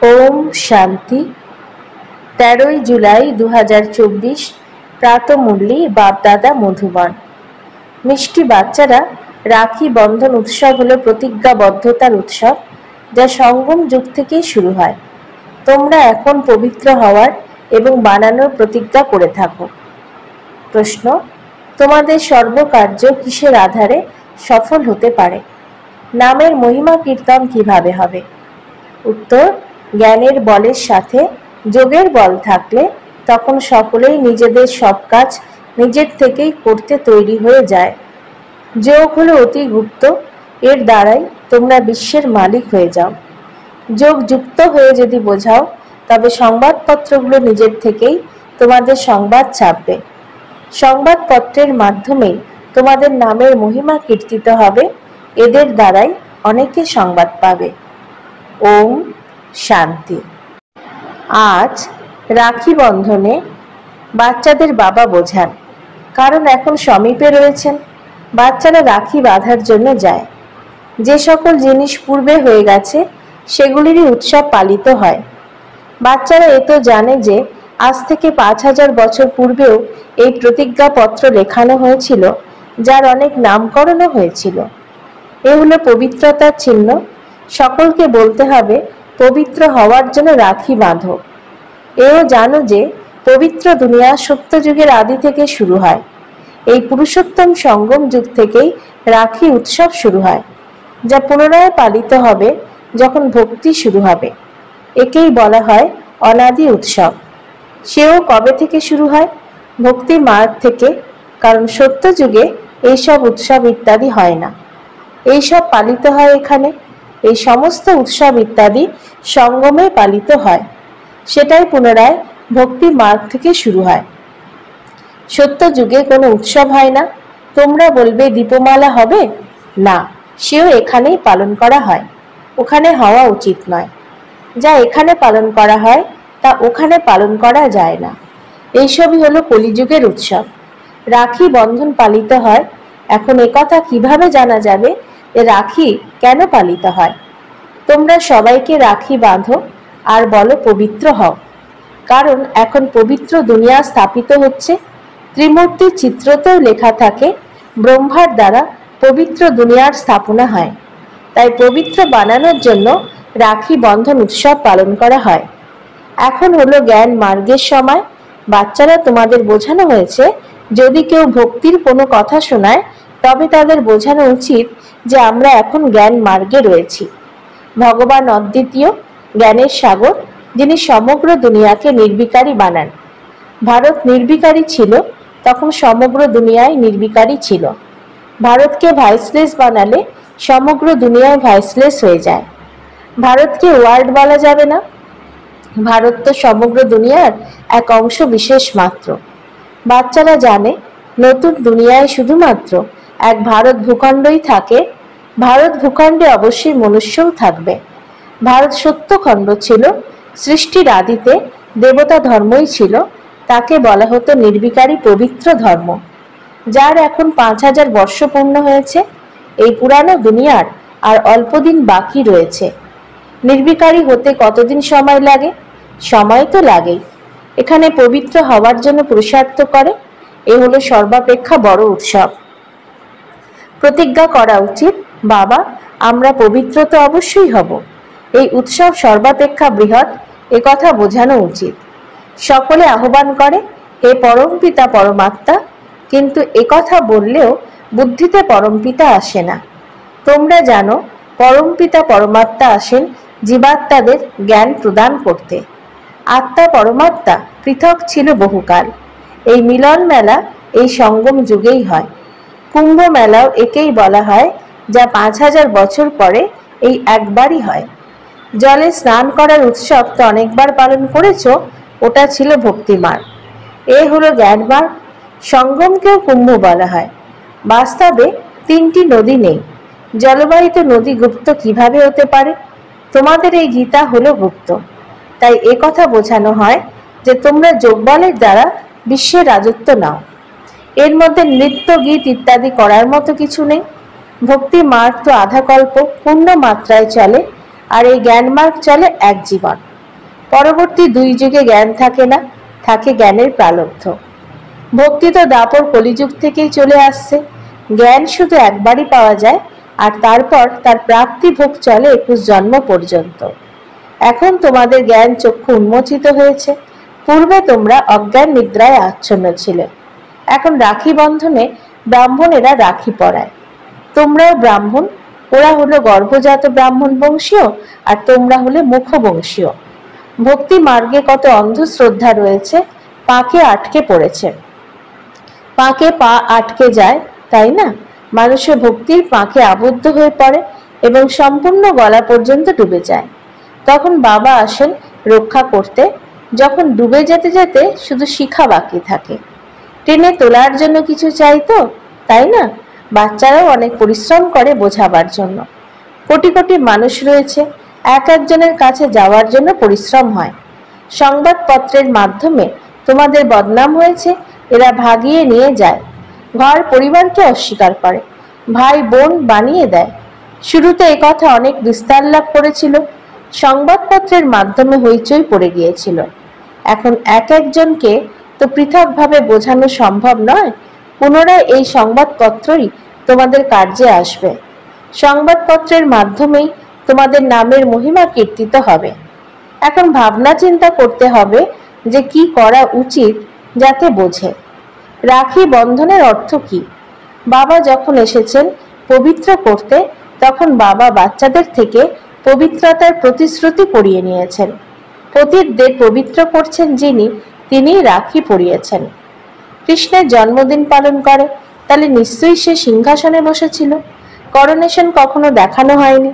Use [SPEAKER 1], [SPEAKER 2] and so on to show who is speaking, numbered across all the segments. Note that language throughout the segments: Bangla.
[SPEAKER 1] ওম শান্তি। 13ই জুলাই 2024 প্রাতঃমুরলি বাপদাদা মধুবন। মিষ্টি বাচ্চারা, রাখি বন্ধন উৎসব হলো প্রতিজ্ঞাবদ্ধতার উৎসব, যা সঙ্গম যুগ থেকেই শুরু হয়। তোমরা এখন পবিত্র হওয়ার এবং বানানোর প্রতিজ্ঞা করে থাকো। প্রশ্ন: তোমাদের সর্বকার্য কিসের আধারে সফল হতে পারে? নামের মহিমা কীর্তন কিভাবে হবে? উত্তর: জ্ঞানের বলের সাথে যোগের বল থাকলে তখন সকলেই নিজেদের সব কাজ নিজের থেকেই করতে তৈরি হয়ে যায়। যোগ হলো অতি গুপ্ত, এর দ্বারাই তোমরা বিশ্বের মালিক হয়ে যাও। যোগ যুক্ত হয়ে যদি বোঝাও, তবে সংবাদপত্রগুলো নিজের থেকেই তোমাদের সংবাদ ছাপবে। সংবাদপত্রের মাধ্যমেই তোমাদের নামের মহিমা কীর্তিত হবে, এদের দ্বারাই অনেকে সংবাদ পাবে। ওম শান্তি। আজ রাখি বন্ধনে বাচ্চাদের বাবা বোঝান, কারণ এখন সমীপে রয়েছেন। বাচ্চারা রাখি বাঁধার জন্য যায়। যে সকল জিনিস পূর্বে হয়ে গেছে সেগুলিরই উৎসব পালিত হয়। বাচ্চারা এতো জানে যে আজ থেকে 5000 বছর পূর্বেও এই প্রতিজ্ঞাপত্র লেখানো হয়েছিল, যার অনেক নামকরণও হয়েছিল। এ হলো পবিত্রতার চিহ্ন। সকলকে বলতে হবে পবিত্র হওয়ার জন্য রাখি বাঁধো। এও জানো যে পবিত্র দুনিয়া সত্যযুগের আদি থেকে শুরু হয়। এই পুরুষোত্তম সঙ্গম যুগ থেকেই রাখি উৎসব শুরু হয়, যা পুনরায় পালিত হবে যখন ভক্তি শুরু হবে। একেই বলা হয় অনাদি উৎসব। সেও কবে থেকে শুরু হয়? ভক্তি মার্গ থেকে, কারণ সত্যযুগে এইসব উৎসব ইত্যাদি হয় না। এইসব পালিত হয় এখানে। এই সমস্ত উৎসব ইত্যাদি সঙ্গমে পালিত হয়, সেটাই পুনরায় ভক্তি মার্গ থেকে শুরু হয়। সত্য যুগে কোনো উৎসব হয় না। তোমরা বলবে দীপমালা হবে না, সেও এখানেই পালন করা হয়। ওখানে হওয়া উচিত নয়। যা এখানে পালন করা হয় তা ওখানে পালন করা যায় না। এইসবই হলো কলিযুগের উৎসব। রাখি বন্ধন পালিত হয়। এখন একথা কিভাবে জানা যাবে যে রাখি কেন পালিত হয়? তোমরা সবাইকে রাখি বাঁধো আর বলো পবিত্র হও, কারণ এখন পবিত্র দুনিয়া স্থাপিত হচ্ছে। ত্রিমূর্তির চিত্রতেও লেখা থাকে ব্রহ্মার দ্বারা পবিত্র দুনিয়ার স্থাপনা হয়। তাই পবিত্র বানানোর জন্য রাখি বন্ধন উৎসব পালন করা হয়। এখন হলো জ্ঞান মার্গের সময়। বাচ্চারা, তোমাদের বোঝানো হয়েছে যদি কেউ ভক্তির কোনো কথা শোনায়, তবে তাদের বোঝানো উচিত যে আমরা এখন জ্ঞান মার্গে রয়েছি। ভগবান অদ্বিতীয়, জ্ঞানের সাগর, যিনি সমগ্র দুনিয়াকে নির্বিকারী বানান। ভারত নির্বিকারী ছিল, তখন সমগ্র দুনিয়ায় নির্বিকারী ছিল। ভারতকে ভাইসলেস বানালে সমগ্র দুনিয়ায় ভাইসলেস হয়ে যায়। ভারতকে ওয়ার্ল্ড বলা যাবে না। ভারত তো সমগ্র দুনিয়ার এক অংশ বিশেষ মাত্র। বাচ্চারা জানে নতুন দুনিয়ায় শুধুমাত্র এক ভারত ভূখণ্ডই থাকে। ভারত ভূখণ্ডে অবশ্যই মনুষ্যও থাকবে। ভারত সত্যখণ্ড ছিল। সৃষ্টির আদিতে দেবতা ধর্মই ছিল। তাকে বলা হতো নির্বিকারী পবিত্র ধর্ম, যার এখন 5000 বর্ষ পূর্ণ হয়েছে। এই পুরানো দুনিয়ার আর অল্প দিন বাকি রয়েছে। নির্বিকারী হতে কতদিন সময় লাগে? সময় তো লাগেই। এখানে পবিত্র হওয়ার জন্য পুরুষার্থ করে। এ হলো সর্বাপেক্ষা বড় উৎসব। প্রতিজ্ঞা করা উচিত, বাবা আমরা পবিত্র তো অবশ্যই হব। এই উৎসব সর্বাপেক্ষা বৃহৎ, একথা বোঝানো উচিত। সকলে আহ্বান করে হে পরমপিতা পরমাত্মা, কিন্তু একথা বললেও বুদ্ধিতে পরমপিতা আসে না। তোমরা জানো পরমপিতা পরমাত্মা আসেন জীবাত্মাদের জ্ঞান প্রদান করতে। আত্মা পরমাত্মা পৃথক ছিল বহুকাল। এই মিলন মেলা এই সঙ্গম যুগেই হয়। কুম্ভ মেলাও একেই বলা হয়, যা 5000 বছর পরে এই একবারই হয়। জলে স্নান করার উৎসব তো অনেকবার পালন করেছ, ওটা ছিল ভক্তিমার্গ। এ হলো জ্ঞানমার্গ। সঙ্গমকেও কুম্ভ বলা হয়। বাস্তবে 3টি নদী নেই। জলবাহিত নদী গুপ্ত কিভাবে হতে পারে? তোমাদের এই গীতা হলো গুপ্ত। তাই একথা বোঝানো হয় যে তোমরা যোগবলের দ্বারা বিশ্বের রাজত্ব নাও। এর মধ্যে নৃত্য গীত ইত্যাদি করার মতো কিছু নেই। ভক্তি মার্গ তো আধা কল্প পূর্ণ মাত্রায় চলে, আর এই জ্ঞান মার্গ চলে এক জীবন। পরবর্তী 2 যুগে জ্ঞান থাকে না, থাকে জ্ঞানের প্রালব্ধ। ভক্তি তো দাপর কলিযুগ থেকেই চলে আসছে। জ্ঞান শুধু একবারই পাওয়া যায়, আর তারপর তার প্রাপ্তি ভোগ চলে 21 জন্ম পর্যন্ত। এখন তোমাদের জ্ঞান চক্ষু উন্মোচিত হয়েছে। পূর্বে তোমরা অজ্ঞান নিদ্রায় আচ্ছন্ন ছিলে। এখন রাখি বন্ধনে ব্রাহ্মণেরা রাখি পরায়। তোমরাও ব্রাহ্মণ, ওরা হলো গর্ভজাত ব্রাহ্মণ বংশীয়, আর তোমরা হলে মুখ বংশীয়। ভক্তি মার্গে কত অন্ধশ্রদ্ধা রয়েছে, পাকে আটকে পড়েছে। পাকে পা আটকে যায়, তাই না? মানুষের ভক্তির পাকে আবদ্ধ হয়ে পড়ে এবং সম্পূর্ণ গলা পর্যন্ত ডুবে যায়। তখন বাবা আসেন রক্ষা করতে। যখন ডুবে যেতে যেতে শুধু শিখা বাকি থাকে। টেনে তোলার জন্য কিছু চাই তো, তাই না? বাচ্চারাও অনেক পরিশ্রম করে বোঝাবার জন্য। কোটি কোটি মানুষ রয়েছে, এক একজনের কাছে যাওয়ার জন্য পরিশ্রম হয়। সংবাদপত্রের মাধ্যমে তোমাদের বদনাম হয়েছে, এরা ভাগিয়ে নিয়ে যায়। ঘর পরিবারকে অস্বীকার করে, ভাই বোন বানিয়ে দেয়। শুরুতে একথা অনেক বিস্তার লাভ করেছিল, সংবাদপত্রের মাধ্যমে হইচই পড়ে গিয়েছিল। এখন এক একজনকে তো পৃথকভাবে বোঝানো সম্ভব নয়। পুনরায় এই সংবাদপত্রই তোমাদের কার্যে আসবে। সংবাদপত্রের মাধ্যমেই তোমাদের নামের মহিমা কীর্তিত হবে। এখন ভাবনা চিন্তা করতে হবে যে কি করা উচিত, যাতে বোঝে। রাখি বন্ধনের অর্থ কি? বাবা যখন এসেছেন পবিত্র করতে, তখন বাবা বাচ্চাদের থেকে পবিত্রতার প্রতিশ্রুতি করিয়ে নিয়েছেন। পতিতদের পবিত্র করছেন যিনি, তিনি রাখি পরিয়েছেন। কৃষ্ণের জন্মদিন পালন করে, তাহলে নিশ্চয়ই সে সিংহাসনে বসেছিল। করোনেশন কখনো দেখানো হয়নি।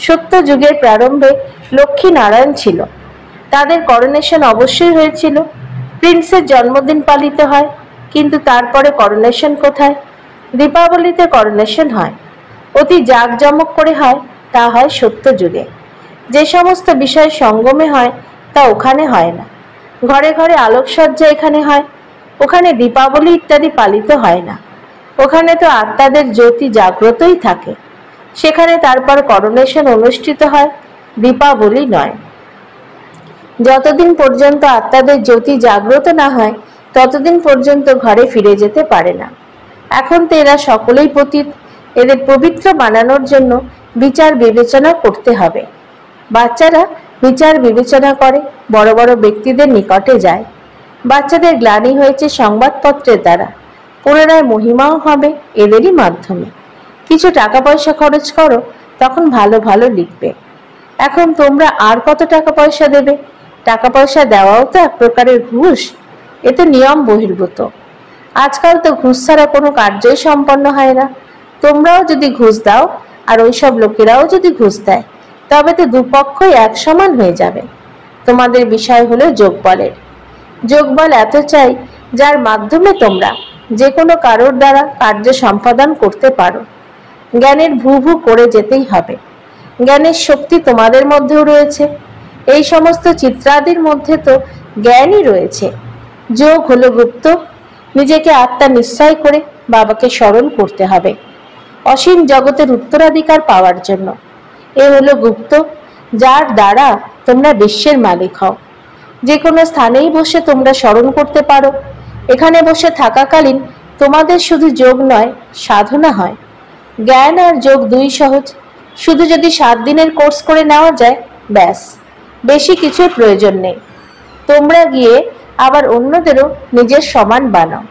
[SPEAKER 1] সত্য যুগের প্রারম্ভে লক্ষ্মী নারায়ণ ছিল, তাদের করোনেশন অবশ্যই হয়েছিল। প্রিন্সের জন্মদিন পালিত হয়, কিন্তু তারপরে করোনেশন কোথায়? দীপাবলিতে করোনেশন হয়, অতি জাঁকজমক করে হয়, তা হয় সত্য যুগে। যে সমস্ত বিষয় সঙ্গমে হয় তা ওখানে হয় না। ঘরে ঘরে আলোকসজ্জা এখানে হয়, ওখানে দীপাবলি ইত্যাদি পালিত হয় না। ওখানে তো আত্মাদের জ্যোতি জাগ্রতই থাকে, সেখানে তারপর করোনেশন অনুষ্ঠিত হয়, দীপাবলি নয়। যতদিন পর্যন্ত আত্মাদের জ্যোতি জাগ্রত না হয়, ততদিন পর্যন্ত ঘরে ফিরে যেতে পারে না। এখন তো এরা সকলেই পতিত, এদের পবিত্র বানানোর জন্য বিচার বিবেচনা করতে হবে। বাচ্চারা বিচার বিবেচনা করে, বড় বড় ব্যক্তিদের নিকটে যায়। বাচ্চাদের গ্লানি হয়েছে সংবাদপত্রের দ্বারা, পুনরায় মহিমাও হবে এদেরই মাধ্যমে। কিছু টাকা পয়সা খরচ করো, তখন ভালো ভালো লিখবে। এখন তোমরা আর কত টাকা পয়সা দেবে? টাকা পয়সা দেওয়াও তো এক প্রকারের ঘুষ, এ তো নিয়ম বহির্ভূত। আজকাল তো ঘুষ ছাড়া কোনো কার্যই সম্পন্ন হয় না। তোমরাও যদি ঘুষ দাও আর ওইসব লোকেরাও যদি ঘুষ দেয়, তবে তো দুপক্ষই এক সমান হয়ে যাবে। তোমাদের বিষয় হলো যোগবলের। যোগবল এত চাই যার মাধ্যমে তোমরা যে কোনো কারোর দ্বারা কার্য সম্পাদন করতে পারো। জ্ঞানের ভূ ভূ করে যেতেই হবে। জ্ঞানের শক্তি তোমাদের মধ্যেও রয়েছে। এই সমস্ত চিত্রাদির মধ্যে তো জ্ঞানই রয়েছে। যোগ হলো গুপ্ত। নিজেকে আত্মা নিশ্চয় করে বাবাকে স্মরণ করতে হবে অসীম জগতের উত্তরাধিকার পাওয়ার জন্য। এ হলো গুপ্ত, যার দ্বারা তোমরা বিশ্বের মালিক হও। যে কোনো স্থানেই বসে তোমরা স্মরণ করতে পারো। এখানে বসে থাকাকালীন তোমাদের শুধু যোগ নয়, সাধনা হয়। জ্ঞান আর যোগ দুই সহজ। শুধু যদি 7 দিনের কোর্স করে নেওয়া যায়, ব্যাস, বেশি কিছুর প্রয়োজন নেই। তোমরা গিয়ে আবার অন্যদেরও নিজের সমান বানাও।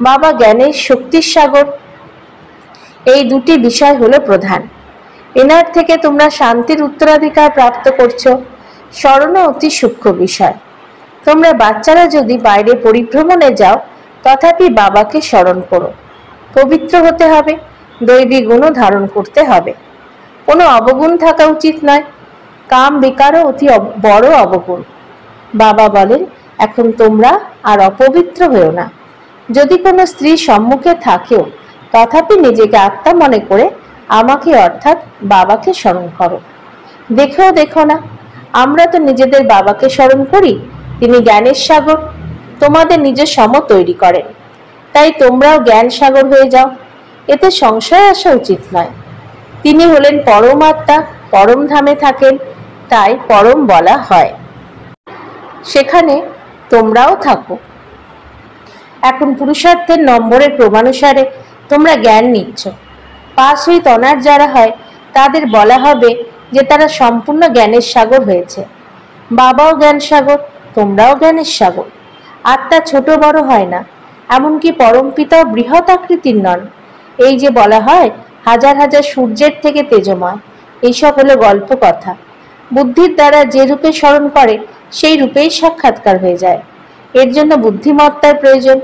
[SPEAKER 1] বাবা জ্ঞানের শক্তির সাগর। এই দুটি বিষয় হলো প্রধান। এনার থেকে তোমরা শান্তির উত্তরাধিকার প্রাপ্ত করছো। স্মরণও অতি সূক্ষ্ম বিষয়। তোমরা বাচ্চারা যদি বাইরে পরিভ্রমণে যাও, তথাপি বাবাকে স্মরণ করো। পবিত্র হতে হবে, দৈবী গুণও ধারণ করতে হবে। কোনো অবগুণ থাকা উচিত নয়। কাম বিকারও অতি বড় অবগুণ। বাবা বলেন, এখন তোমরা আর অপবিত্র হয়েও না। যদি কোনো স্ত্রী সম্মুখে থাকেও, তথাপি নিজেকে আত্মা মনে করে আমাকে অর্থাৎ বাবাকে স্মরণ করো। দেখো না, আমরা তো নিজেদের বাবাকে স্মরণ করি, তিনি জ্ঞানের সাগর। তোমাদের নিজের সম তৈরি করেন, তাই তোমরাও জ্ঞান সাগর হয়ে যাও। এতে সংশয় আসা উচিত নয়। তিনি হলেন পরম আত্মা, পরম ধামে থাকেন, তাই পরম বলা হয়। সেখানে তোমরাও থাকো। এখন পুরুষার্থের নম্বরের ক্রমানুসারে তোমরা জ্ঞান নিচ্ছ। পাস উইথ অনার যারা হয় তাদের বলা হবে যে তারা সম্পূর্ণ জ্ঞানের সাগর হয়েছে। বাবাও জ্ঞান সাগর, তোমরাও জ্ঞানের সাগর। আত্মা ছোট বড় হয় না, এমনকি পরমপিতাও বৃহৎ আকৃতির নন। এই যে বলা হয় হাজার হাজার সূর্যের থেকে তেজময়, এইসব হলো গল্প কথা। বুদ্ধির দ্বারা যে রূপে স্মরণ করে সেই রূপেই সাক্ষাৎকার হয়ে যায়। এর জন্য বুদ্ধিমত্তার প্রয়োজন।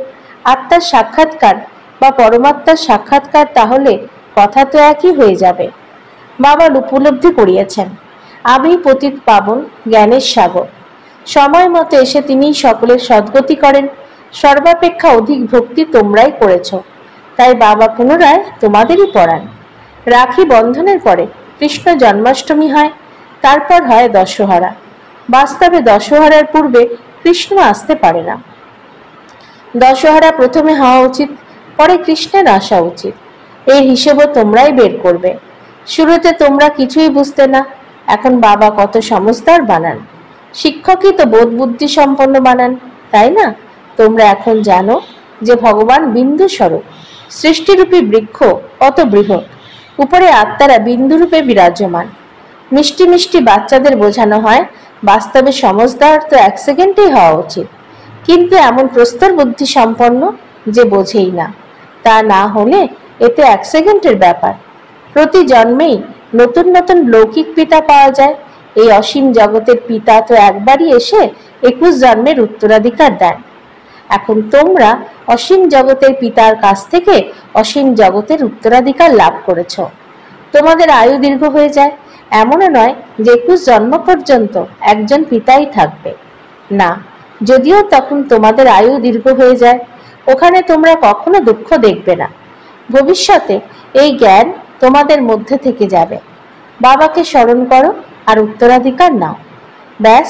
[SPEAKER 1] আত্মার সাক্ষাৎকার বা পরমাত্মার সাক্ষাৎকার, তাহলে কথা তো একই হয়ে যাবে। বাবা উপলব্ধি করিয়েছেন আমি পতিত পাবন জ্ঞানের সাগর। সময় মতো এসে তিনিই সকলের সদ্গতি করেন। সর্বাপেক্ষা অধিক ভক্তি তোমরাই করেছ, তাই বাবা পুনরায় তোমাদেরই পড়ান। রাখি বন্ধনের পরে কৃষ্ণ জন্মাষ্টমী হয়, তারপর হয় দশহরা। বাস্তবে দশহরার পূর্বে কৃষ্ণ আসতে পারে না। দশহরা প্রথমে হওয়া উচিত, পরে কৃষ্ণের আসা উচিত। এই হিসেবও তোমরাই বের করবে। শুরুতে তোমরা কিছুই বুঝতে না, এখন বাবা কত সমজদার বানান। শিক্ষকই তো বোধ বুদ্ধি সম্পন্ন বানান, তাই না? তোমরা এখন জানো যে ভগবান বিন্দু স্বরূপ, সৃষ্টিরূপী বৃক্ষ কত বৃহৎ, উপরে আত্মারা বিন্দুরূপে বিরাজমান। মিষ্টি মিষ্টি বাচ্চাদের বোঝানো হয় বাস্তবে সমজদার তো 1 সেকেন্ডেই হওয়া উচিত, কিন্তু এমন প্রস্তর বুদ্ধি সম্পন্ন যে বোঝেই না। তা না হলে এতে 1 সেকেন্ডের ব্যাপার। প্রতি জন্মেই নতুন নতুন লৌকিক পিতা পাওয়া যায়। এই অসীম জগতের পিতা তো একবারই এসে 21 জন্মের উত্তরাধিকার দেন। এখন তোমরা অসীম জগতের পিতার কাছ থেকে অসীম জগতের উত্তরাধিকার লাভ করেছ। তোমাদের আয়ু দীর্ঘ হয়ে যায়, এমনও নয় যে 21 জন্ম পর্যন্ত একজন পিতাই থাকবে না। যদিও তখন তোমাদের আয়ু দীর্ঘ হয়ে যায়, ওখানে তোমরা কখনো দুঃখ দেখবে না। ভবিষ্যতে এই জ্ঞান তোমাদের মধ্যে থেকে যাবে। বাবাকে স্মরণ করো আর উত্তরাধিকার নাও। ব্যাস,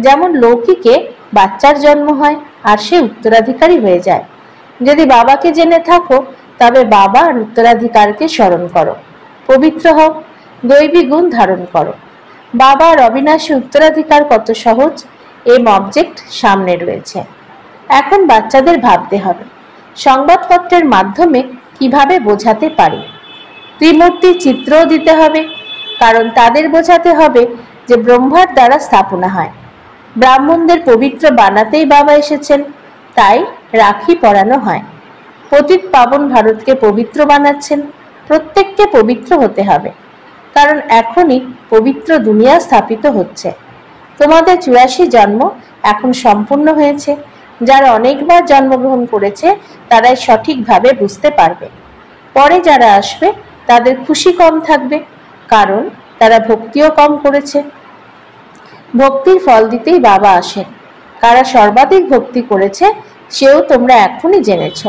[SPEAKER 1] যেমন লৌকিকে বাচ্চার জন্ম হয় আর সে উত্তরাধিকারী হয়ে যায়। যদি বাবাকে জেনে থাকো তবে বাবা আর উত্তরাধিকারকে স্মরণ করো। পবিত্র হও, দৈবী গুণ ধারণ করো। বাবা আর অবিনাশী উত্তরাধিকার কত সহজ, এম অবজেক্ট সামনে রয়েছে। এখন বাচ্চাদের ভাবতে হবে সংবাদপত্রের মাধ্যমে কিভাবে বোঝাতে পারি। ত্রিমূর্তি চিত্রও দিতে হবে, কারণ তাদের বোঝাতে হবে যে ব্রহ্মার দ্বারা স্থাপনা হয়। ব্রাহ্মণদের পবিত্র বানাতেই বাবা এসেছেন, তাই রাখি পরানো হয়। পতিত পাবন ভারতকে পবিত্র বানাচ্ছেন, প্রত্যেককে পবিত্র হতে হবে, কারণ এখনই পবিত্র দুনিয়া স্থাপিত হচ্ছে। তোমাদের 84 জন্ম এখন সম্পূর্ণ হয়েছে। যারা অনেকবার জন্মগ্রহণ করেছে তারাই সঠিকভাবে বুঝতে পারবে। পরে যারা আসবে তাদের খুশি কম থাকবে, কারণ তারা ভক্তিও কম করেছে। ভক্তির ফল দিতেই বাবা আসেন। কারা সর্বাধিক ভক্তি করেছে সেও তোমরা এখনই জেনেছ।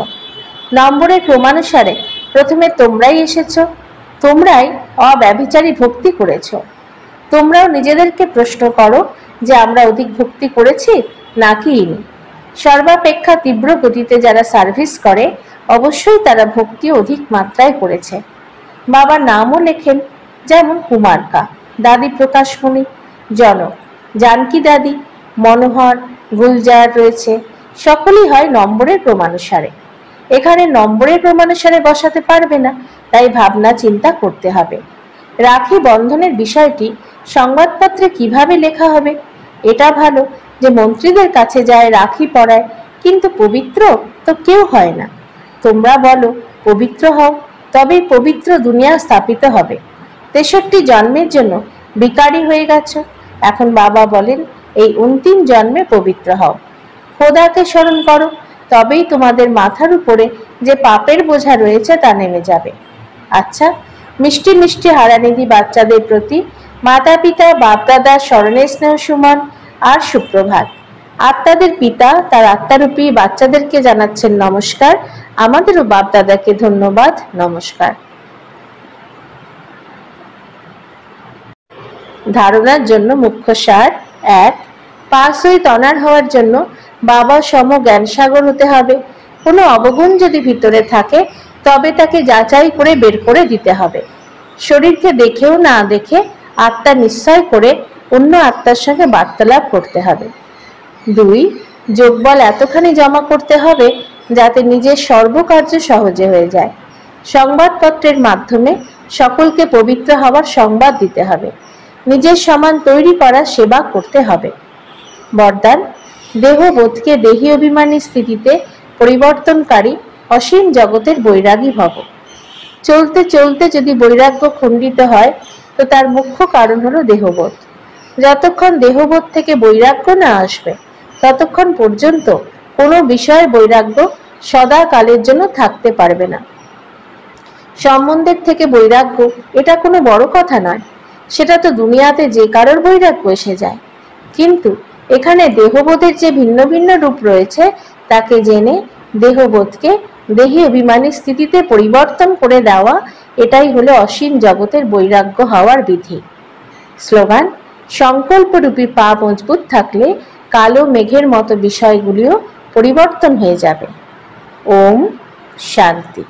[SPEAKER 1] নম্বরের ক্রমানুসারে প্রথমে তোমরাই এসেছ, তোমরাই অব্যভিচারী ভক্তি করেছ। তোমরাও নিজেদেরকে প্রশ্ন করো যে আমরা অধিক ভক্তি করেছি নাকি ইনি। সর্বাপেক্ষা তীব্র গতিতে যারা সার্ভিস করে অবশ্যই তারা ভক্তি অধিক মাত্রায় করেছে। বাবা নামও লেখেন, যেমন কুমারকা, দাদি প্রকাশমণি, জনক, জানকী দাদি, মনোহর, গুলজার রয়েছে। সকলেই হয় নম্বরের ক্রমানুসারে। এখানে নম্বরের ক্রমানুসারে বসাতে পারবে না, তাই ভাবনা চিন্তা করতে হবে। রাখি বন্ধনের বিষয়টি সংবাদপত্রে কিভাবে লেখা হবে? এটা ভালো যে মন্ত্রীদের কাছে যায় রাখি পরায়, কিন্তু পবিত্র তো কেউ হয় না। তোমরা বলো পবিত্র হও, তবেই পবিত্র দুনিয়া স্থাপিত হবে। 63 জন্মের জন্য বিকারী হয়ে গেছ। এখন বাবা বলেন এই অন্তিম জন্মে পবিত্র হও। খোদাকে স্মরণ করো, তবেই তোমাদের মাথার উপরে যে পাপের বোঝা রয়েছে তা নেমে যাবে। আচ্ছা, মিষ্টি মিষ্টি হারানিধি বাচ্চাদের প্রতি মাতা পিতা বাপদাদা স্মরণের স্নেহ সুমন আর সুপ্রভাত। আত্মাদের পিতা তার আত্মারূপী বাচ্চাদেরকে জানাচ্ছেন নমস্কার। আমাদেরও বাপদাদাকে ধন্যবাদ, নমস্কার। ধারণার জন্য মুখ্য সার: 1. পাস উইথ অনার হওয়ার জন্য বাবা সম জ্ঞান সাগর হতে হবে। কোনো অবগুণ যদি ভিতরে থাকে তবে তাকে যাচাই করে বের করে দিতে হবে। শরীরকে দেখেও না দেখে আত্মা নিশ্চয় করে অন্য আত্মার সঙ্গে বার্তালাপ করতে হবে। 2. যোগবল এতখানি জমা করতে হবে যাতে নিজের সর্বকার্য সহজে হয়ে যায়। সংবাদপত্রের মাধ্যমে সকলকে পবিত্র হওয়ার সংবাদ দিতে হবে। নিজের সমান তৈরি করা সেবা করতে হবে। বরদান: দেহবোধকে দেহী অভিমানী স্থিতিতে পরিবর্তনকারী অসীম জগতের বৈরাগী ভব। চলতে চলতে যদি বৈরাগ্য খণ্ডিত হয় তো তার মুখ্য কারণ হলো দেহবোধ। যতক্ষণ দেহবোধ থেকে বৈরাগ্য না আসবে ততক্ষণ পর্যন্ত কোনো বিষয়ে বৈরাগ্য সদাকালের জন্য থাকতে পারবে না। সম্বন্ধের থেকে বৈরাগ্য এটা কোনো বড় কথা নয়, সেটা তো দুনিয়াতে যে কারোর বৈরাগ্য এসে যায়। কিন্তু এখানে দেহবোধের যে ভিন্ন ভিন্ন রূপ রয়েছে তাকে জেনে দেহবোধকে দেহী অভিমানী স্থিতিতে পরিবর্তন করে দেওয়া, এটাই হলো অসীম জগতের বৈরাগ্য হওয়ার বিধি। স্লোগান: সংকল্পরূপী পা মজবুত থাকলে কালো মেঘের মতো বিষয়গুলিও পরিবর্তন হয়ে যাবে। ওম শান্তি।